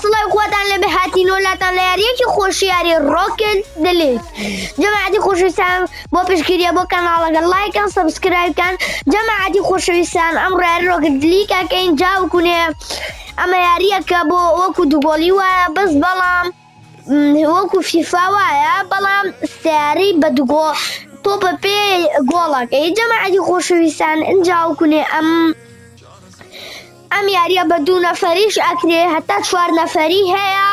سڵای خواتان لە بەهاتینۆلاتان لە یاریەکی خۆشیاری ڕۆکت دەلێت جەماعەتی خۆشەویستان بۆ پشتگیریە بۆ کەناڵەکە لایکان سەبسکرایبکەن جەماعەتی خۆشەویستان ئەم ڕێیاری ڕۆکت لیکەکەین جاوکوونێ ئەمە یاریەکە بۆ وەکو دووگۆڵی وایە بەس بەڵام وەکو فیفا وایە بەڵام سیاری بە دووگۆ تۆپە پێ گۆڵەکەی جەماعەتی خۆشەویستان ئەنجاوکوونێ ئەم یاریە بە 2 نەفەریش ئەکرێ هەتا 4 نەفەری هەیە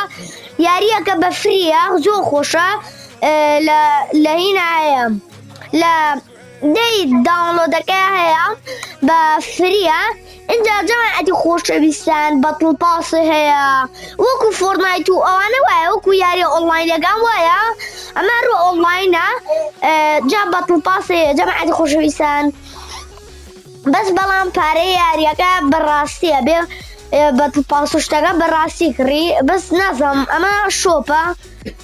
یاریەکە بە فریە زۆر خۆشە لە هینە هەیە لە دەی داونلۆدەکە هەیە بە فریە اینجا جەماعەتی خۆشەویستان بەتڵ پاسی هەیە وەکو فۆرنایت و ئەوانە وایە وەکو یاری ئۆنلاینەکان وایە ئەمە ڕۆ ئۆنلاینە جا بەتڵ پاسی هەیە جەماعەتی خۆشەویستان بەس بەڵام پارەی یاریەکە بەڕاستیە بێ بەتڵ پاس و شتەکە بەڕاستی کڕی بەس نازانم ئەمە شۆپە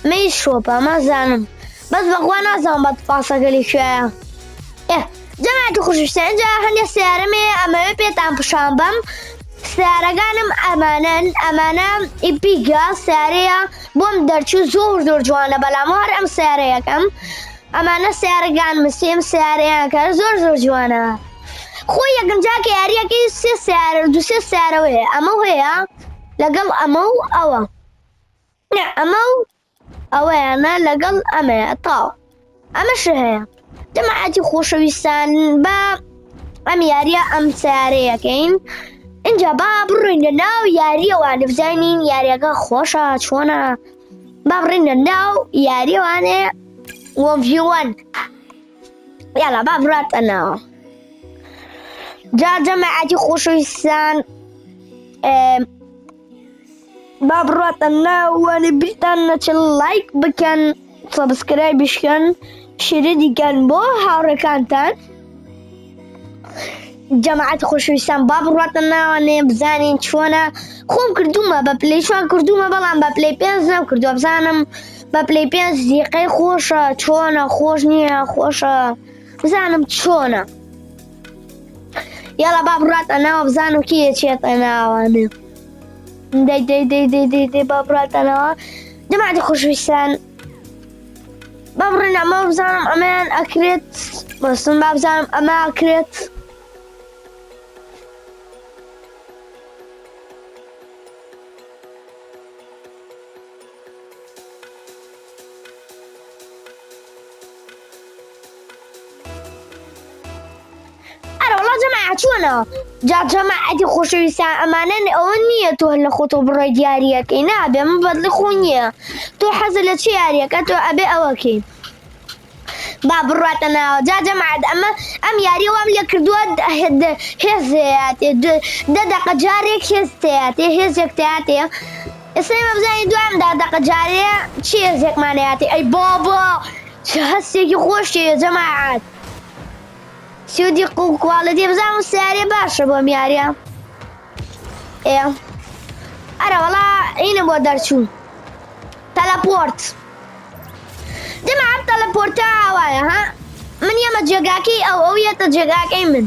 مەی شۆپە مەزانم بەس بەخوا نازانم بەتڵ پاسەکەلی کوێیە جەماعەتی خۆشەویستان اینجا هەندێک سیارەمێ ئەمەوێ پێتان پیشان بەم سیارەکانم ئەمانە ئیپیگە سیارەیە بۆم دەرچوو زۆر جوانە بەڵام هەر ئەم سیارەیەکەم ئەمانە سیارەکان مسیم سیارەیەکە زۆر جوانە خۆی یەکەم جاکە یاریەکەی 3 سیارە 2 سیارەوەیە ئەمە هەیە لەگەڵ ئەمە و ئەوە ئەمە و ئەوەیانە لەگەڵ ئەمەیە تاو ئەمەش هەیە جەماعەتی خۆشەویستان بە ئەم یاریە ئەم سیارەیەکەین اینجا با بڕۆینە ناو یاریەوانە بزانین یاریەکە خۆشە چۆنە با بڕۆینە ناو یاریەوانێ 1v1 یالا با بڕاتە ناوە جا جەماعەتی خۆشەویستان با بڕاتە ناوانێ بریتان نەچێت لایک بکەن سەبسکرایب بکەن شێرە دیکەن بۆ هاوڕێکانتان جەماعەتی خۆشەویستان با بڕاتە ناوانێ بزانین چۆنە خۆم کردومە بە پلەی 4 کردومە بەڵام بە پلەی 5 نەکردووە بزانم بە پلەی 5 دیقەی خۆشە چۆنە خۆش نییە خۆشە بزانم چۆنە یالا با بڕاتە ناوە بزانم کێ چێتە ناوانێ دەی با بڕاتە ناوە جەماعەتی خۆشەویستان با بڕێن ئەمە بزانم ئەمەیان ئەکرێت بەستم با بزانم ئەمە ئەکرێت چۆنە جا جەماعەتی خۆشەویستان ئەمانە ئەوە نییە تۆ لە خۆتۆ بڕۆی دیارریەکەی نابێ من بەدڵی خۆ نییە تۆ حەزت لە چی یاریەکە تۆ ئەبێ ئەوەکەی با بڕاتە ناوە جا جەماعەت ئەم یاریە وام لێ کردووە هێزێتێ 10 دەقە جارێک هێزتێتێ هێزێک تێتێ ئێستا ئێمە بزانین دوام 10 دەقە جارێ چی هێزێکمانەیەتێ ئەی بابا چه هەستێکی خۆشیە جەماعەت سیودی قوڵەتی بزانم سیارێ باشە بۆم یاریە ئەرە وەڵا اینە بۆ دەرچوو تەلەپۆرت جەماعەت تەلەپۆرتە ئاوایە ها من ئێمە جێگاکەی ئەو یەتە جێگاکەی من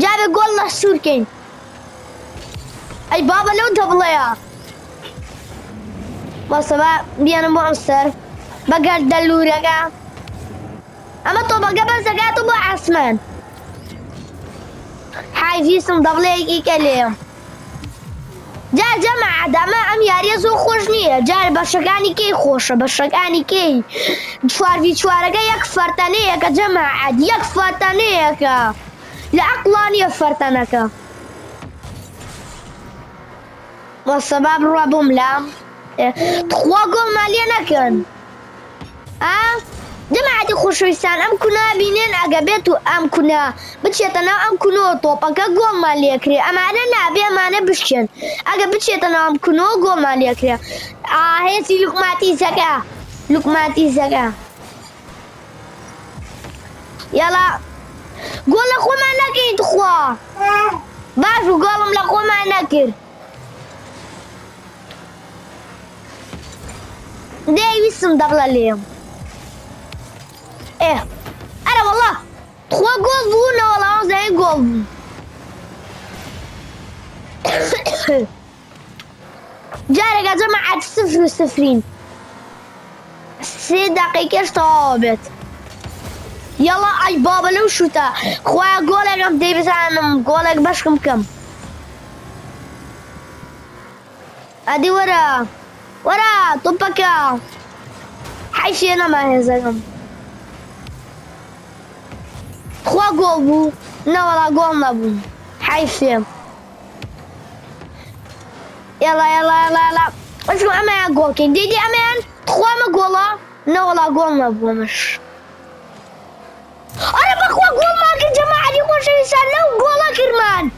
جابێ گۆڵ لە سوورکەین ئەی بابە لەو دەبڵەیە بەسەبا بیانم بۆ ئەم سەر بەگەر دەلوورەکە ئەمە تۆ بەگە بەرزەکاتە بۆ ئاسمان حایفیسم دەبڵەیەکی کە لێم جا جەماعەت ئەم یاریە زۆر خۆش نییە جارێ بەشەکانی کەی خۆشە بەشەکانی کەی 4v4ەکە یەک فەرتەنەیەکە جەماعەت یەک فەرتەنەیەکە لە عەقڵا نییە فەرتەنەکە بەسەبا بڕوا بۆم لام خوا گۆڵمان لێ نەکەن جەماعەتی خۆشەویستان ئەم کونا بینێن ئەگە بێت و ئەم کونا بچێتە ناو ئەم کونەوە تۆپەکە گۆڵمان لێکرێ ئەمانە نابێ ئەمانە بشکێن ئەگە بچێتە ناو ئەم کونەوە گۆڵمان لێکرێ هێزی لوکماتیزەکە یاڵا گۆڵ لە خۆمان نەکەیت خوا باش و گۆڵم لە خۆمان نەکرد دەیویستم دەبڵە لێم ئەرە وەڵا خوا گۆڵ بوونە وەڵا زای گۆڵ بوو جارێکە جەماعەت 0-0 3 دقیقەش تەواو بێت یەڵا ئای بابە لەو شوتە خۆیان گۆڵێکم دەیبزانم گۆڵێک بەشکم بکەم ئەدی وەرە وەرە توپەکە حیفێ نەما هێزەکەم خوا گۆڵ بوو نەوەڵا گۆڵ نەبوو حیفێ يلا يلا يلا يلا شو أمان جولكين ديدي أمان تخوام جولا نولا جول ما بومش أنا بخوا جول ما كن جماعة دي خوش إنسان لو جولا كرمان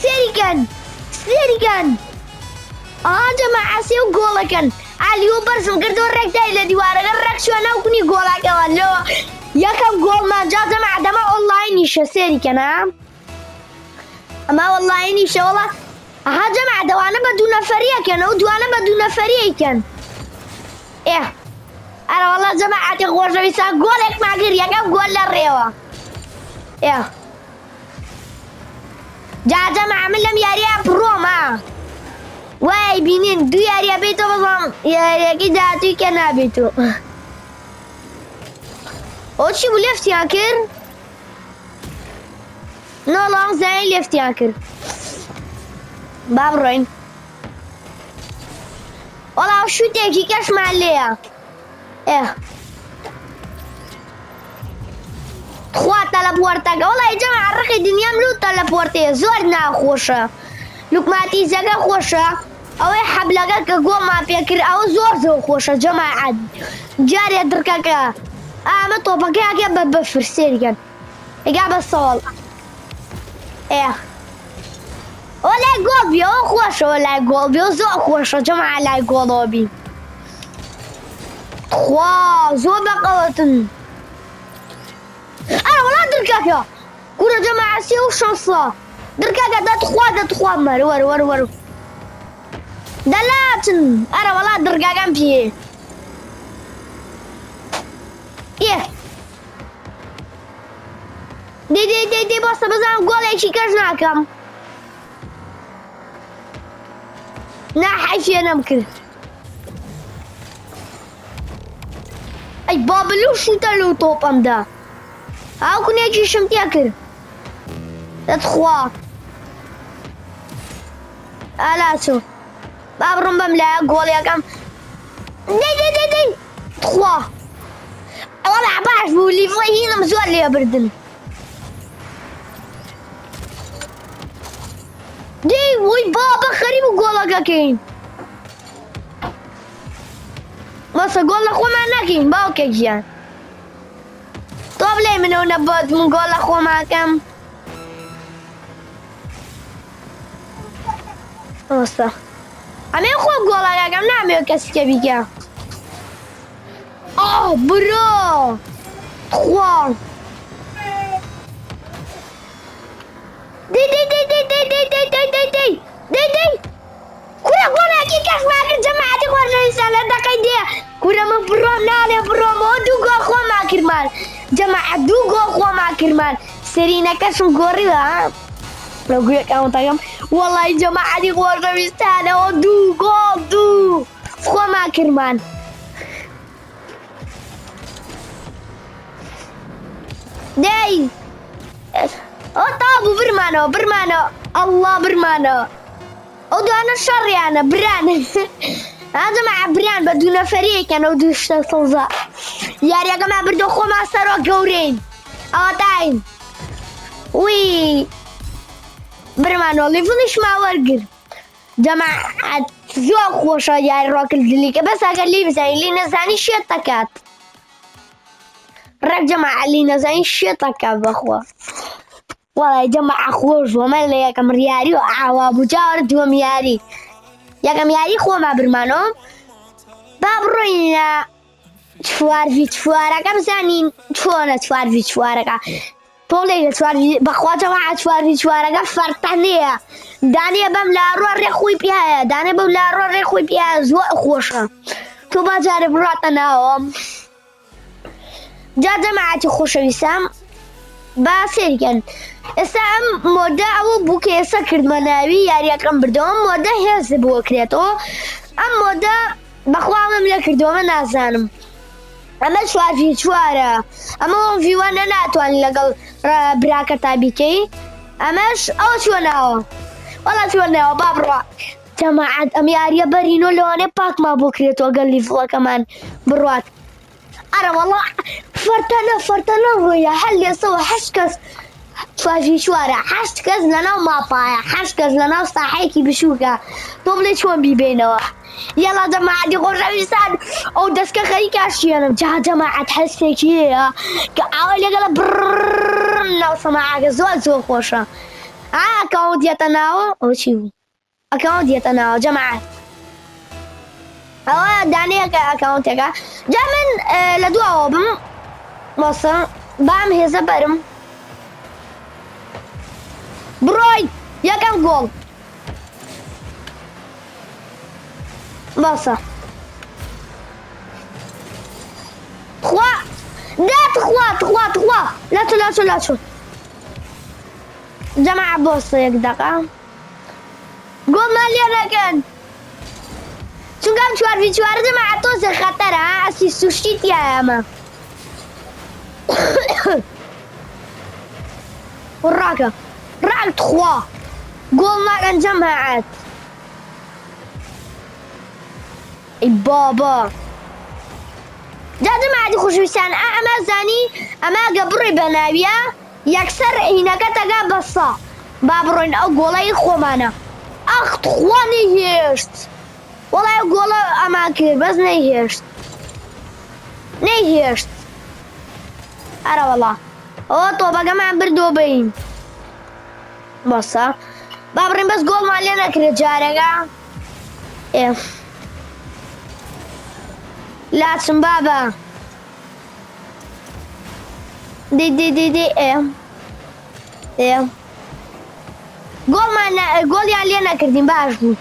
سيري كان جماعة سيو جولا كان عليو برسم كردو رك تايلا ديوارا رك شو أنا وكني جولا كمان لو يا كم جول ما جا جماعة دما أونلاين يشة سيري كان أما والله نيشة والله ها جماعة دوانا بدون فريق كان ودوانا بدون فريق كان إيه أنا والله جماعة تخوش بيسا جولك ما غير يا كم جول للريوة إيه جا جماعة من لم ياريا بروما واي بينين دو ياريا بيتو بصم ياريا كده توي كنا بيتو اوشي بلفت ياكر نو لونگ زين لفت ياكر بابروين والله شو تيجي كاش معليا ايه خوا تلپورتا والله يا جماعة رقي دنيا ملو تلپورتي زورنا خوشة لوكماتي زاقا خوشة او حبلقا كقو ما بيكر او زور خوشة جماعة جاري دركاكا ما طوبا كاكا ببفر سيريان اقا بالصوال ايه ولا جول بيو خوش ولا جول بيو زو خوش جماعة لا جول بي خوا زو بقوتن أنا ولا دركاكا كنا جماعة سيو شانسا دركاكا دا تخوا مر ور دلاتن أنا ولا دركاكا بيه إيه دي بس بزن جول ايشي كاجناكم ناحي أنا ممكن أي بابلو شو تلو توب أم دا هاو كني أجي شمتي أكل تدخوا ألا شو باب رمبم لا قول يا كم دي تخوا والله عباش بولي فيه هنا مزول لي بردن دي وي بابا خريب قولك كين بس قول اخو ما نكين باوك جيان طب ليه من هنا بود من قول اخو ما كم بس عمي اخو قولك كم نعمل كسكه بيكا برو تخوا دي كورا قولا كي كاش معك الجماعة دي قورنا رسالة دقيقة كورا من برو نالي برو مو دو قول خوا معك المال جماعة دو قول خوا معك المال سيرينا كاش مقوري ها لو قولك كاون تايم والله الجماعة دي قورنا رسالة ودو قول دو خوا معك المال دي طابو برمانو الله برمانو ودوانا الشر يعني بران هذا مع بران بدون فريق كانوا ودو يشتغلوا يا جماعة بردو خو ما صاروا جورين تايم وي برمانو اللي فينيش مع ورقر جماعة زو خوشا يا الراكل دليك بس أقل لي بزاين اللي نزاني شيطكات رك جماعة اللي نزاني شيطكات بخوا والله يا جماعة خوش وما اللي يا كم رياري وعوابو جارد ومياري يا كم ياري خو ما برمانو باب روينا تفوار كم زانين تفونا تفوار بولي تفوار بخوا جماعة تفوار فرطانية دانية بملا رو رخوي بيها دانية بملا رو رخوي بيها زواء خوشة تو بجارب راتناهم جا جماعة خوشة بسام باسر كان ئێستا ئەم مۆدە ئەوە بوو کە ئێستا کردمەناوی یاریەکەم بردەوە مۆدە هێز بۆکرێتەوە ئەم مۆدە بەخواڵم لە کردەوە نازانم ئەمە 4v4 ئەمە v1 ناتوانین لەگەڵ براکە تا بیکەی ئەمەش ئەو چۆناوە وەڵا چۆناوە با بڕوا جەماعەت ئەم یاریە بەرینۆ لەوانێ پاکما بۆکرێتەوە گەل لیڤڵەکەمان بڕوات ئەرە وەڵا فەرتەنە ڕۆیە هەر لێسەوە 8 کەس 4v4 8 کەس لەناو ماپایە 8 کەس لەناو ساحەیەکی بشووکە تۆ بڵێ چۆن بیبێنەوە یەڵا جەماعەتی خۆشەویستان ئەو دەستکە خەریکە شیێنم جەماعەت هەستێکی هەیە کە ئاوە لەگەڵە برڕ ناو سەماعەکە زۆر خۆشە ئەکەوە دیێتە ناوە ئەو چی بوو ئەکەوە دیێتە ناوە جەماعەت ئەوە دانەیەکە ئەکاونتێکە جا من لە دواوە بم بۆسە بام هێزە بەرم بڕۆی یەکەم گۆڵ باسە خوا دات خوا لاچۆ جەماعە بۆسە یەک دەقا گۆڵمان لێ نەکەن چونکە ئەم 4v4 جەماعە تۆزە خەتەرە ئەسی سوشتی تایە ئەمە ڕاکە ڕاک خوا گۆڵ ناکەن جەماعەت ئەی بابا جا جەماعەتی خۆشەویستان ئەمە زانی ئەمە گە بڕی بە ناویە یەکسەر هینەکە تەگا بەسە با بڕۆین ئەو گۆڵەی خۆمانە ئەخ خوا نەیهێشت وەڵای گۆڵە ئەما کرد بەس نەیهێشت ئەرە وەڵا ئەوە تۆپەکەمان بردۆ بین بەسە با بڕین بەس گۆڵمان لێ نەکرێت جارێکە لاچم بابە گۆڵیان لێ نەکردین باش بوو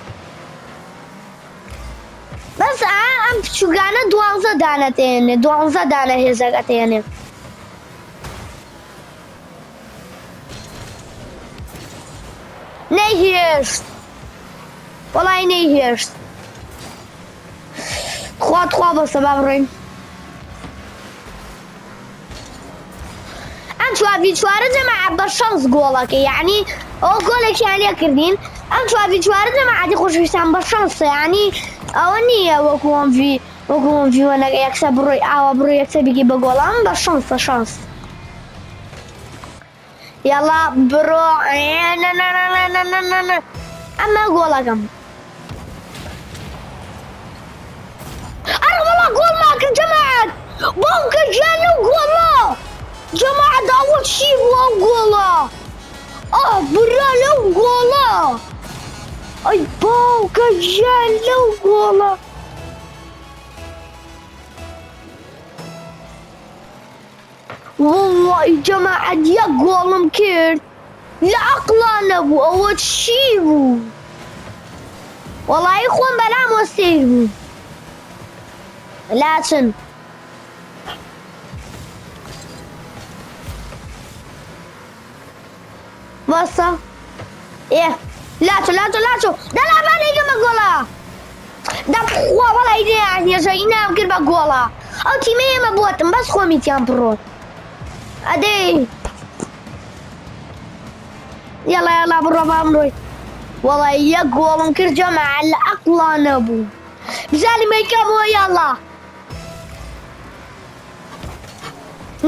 بەس ئەم پچووکانە 12 دانەتێنێ 12 دانە هێزەکە تێنێ نەیهێشت وەڵای نەیهێشت خوا بەسە با بڕۆین ئەم 4v4 جەماعەت بە شەنس گۆڵەکە یعنی ئەو گۆڵێکیان لێ کردین ئەم 4v4 جەماعەتی خۆشەویستان بە شەنسە یعنی ئەوە نییە وەکوم v1 یەکسە بڕۆی ئاوە بڕۆی یەکسە بیگی بە گۆڵام بە شەنس یاڵا بڕۆ ئەمە گۆڵەکەم ئەرە وەڵا گۆڵ ناکرد جەماعەت باوکە گیان لەو گۆڵە جەماعەت ئەوە چی بوو ئەو گۆڵە برا لەو گۆڵە ئەی باوکە گیان لەو گۆڵە وەڵڵی جەماعەت یەک گۆڵم کرد لە عەقڵا نەبوو ئەوە چی بوو وەڵایی خۆم بەلام وەستەی بوو لاچن بەسە لاچۆ دەلابانێکەمە گۆڵە دەخوا وەڵای هێژە ئینام کرد بە گۆڵە ئەو تیمە ئێمە بۆتم بەس خۆمیتیان بڕۆت ئەدەی یەڵا بڕۆ بامڕۆی وەڵای یەک گۆڵم کرد جەماعەت لە عەقڵا نەبوو بزانم یەکەمەوە یاڵا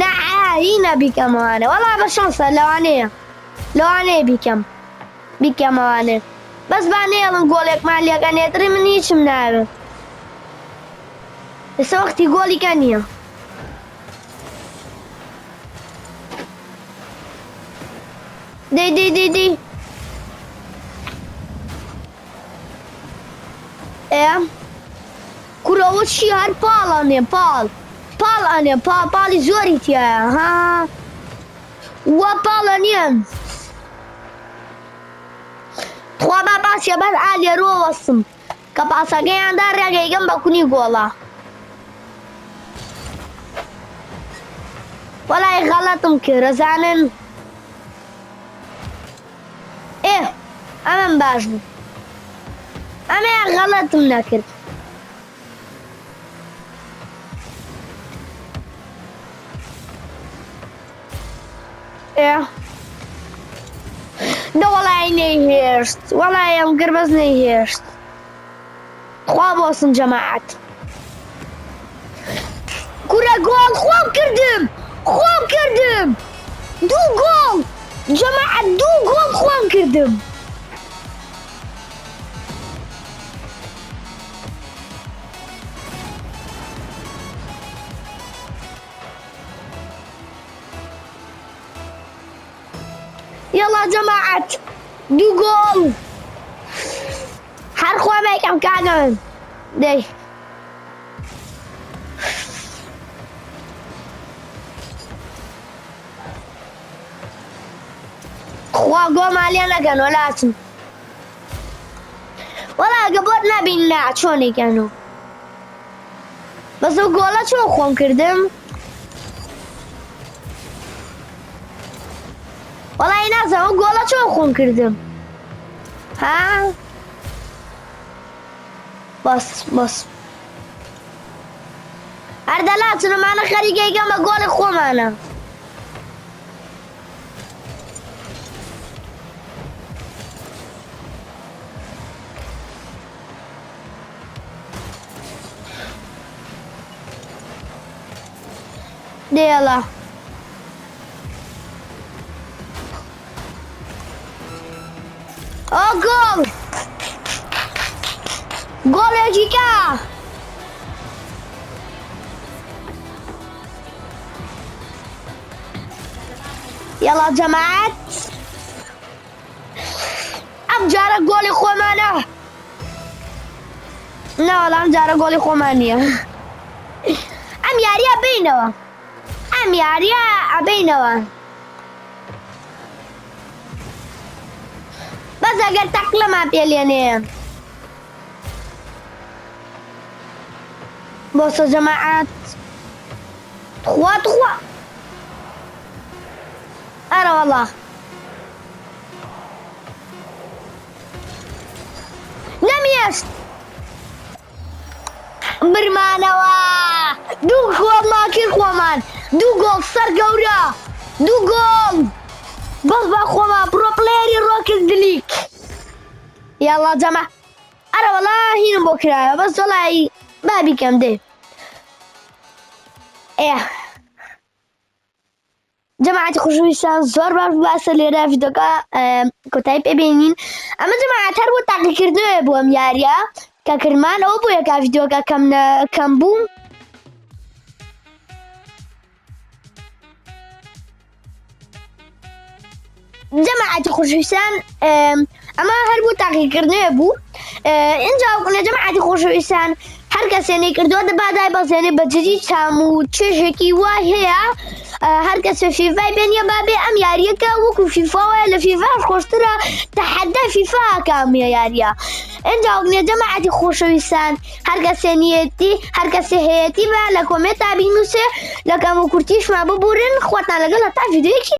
نەعاینە بیکەمەوانێ وەڵا بە شەنسە لەوانەیە بیکەمەوانێ بەس با نێڵم گۆڵێکمان لێکەنێتری من هیچم ناوێت ئێستا وەختی گۆڵیکە نییە دەی کورەوە چی هەر پاڵانێ پاڵانێ پاڵی زۆری تایە ها وە پاڵە نییەن خوا با پاسیە بەس ئالێرۆ وەسم کە پاسەکەیاندا ڕێگەیگەم بە کونی گۆڵە وەلای غەڵەتم کرد ئەزانن ئەمەم باش بوو ئەمە غەڵەتم نەکرد دە وەڵای نەیهێشت وەڵای ئەم گربەز نەیهێشت خوا بۆسن جەماعەت کورە گۆڵ خۆم کردم دوو گۆڵ جەماعەت دوو گۆڵ خۆم کردم يلا جماعة دو جول هر خواه میکم کاغن دی خواه گول مالیا نکن ولاتن ولا قبول نبین نه چونی کنو بس او گولا چون خوام کردم والله نازم او گولا چون خون کردم ها بس هردلاتنا معنا خريجي كما گول خو معنا يلا Oh, gol! Gol ya Jika! يلا جماعة أم جارة جولي خومانة لا والله أم جارة جولي خومانية أم ياريا بينوا بس اگر تقلا ما بيلينين بصوا جماعات 3-3 أرى والله نميست برمانوا دو خواب ما كير خوامان دو جول سر قورا دو جول بس بخوما برو بلايري روكيت ليج يلا جماعة أنا والله هنا بكرة بس والله ما بكم ده إيه جماعة خوشويستان زور باش لێرە ڤیدۆکە کۆتایی پێبینین ئەمە جەماعەت هەر بۆ تاقیکردنەوە بۆ ئەم یاریە کە کردمان ئەوە بۆ یەکا ڤیدۆکە کەم بوو جەماعەتی خۆشەویستان ئەمە هەر بۆ تاقیکردنەوە بوو ئینجا وەکو جەماعەتی خۆشەویستان هەر کەسێنەی کردووە دەبادای بەزێنێ بە جدی چام و چێژێکی وای هەیە هەر کەسە فیفای بێنیە بابێ ئەم یاریەکە وەکو فیفاوەیە لە فیفاش خۆشترە تەحەدای فیفا کامیە یاریە ئینجا وەکو جەماعەتی خۆشەویستان هەر کەسێنیەتی هەر کەسێ هەیەتی بە لە کۆمێنتا بینووسێ لە کەم و کورتیشمان ببورن خواتان لەگەڵ هەتا ڤیدۆیەکی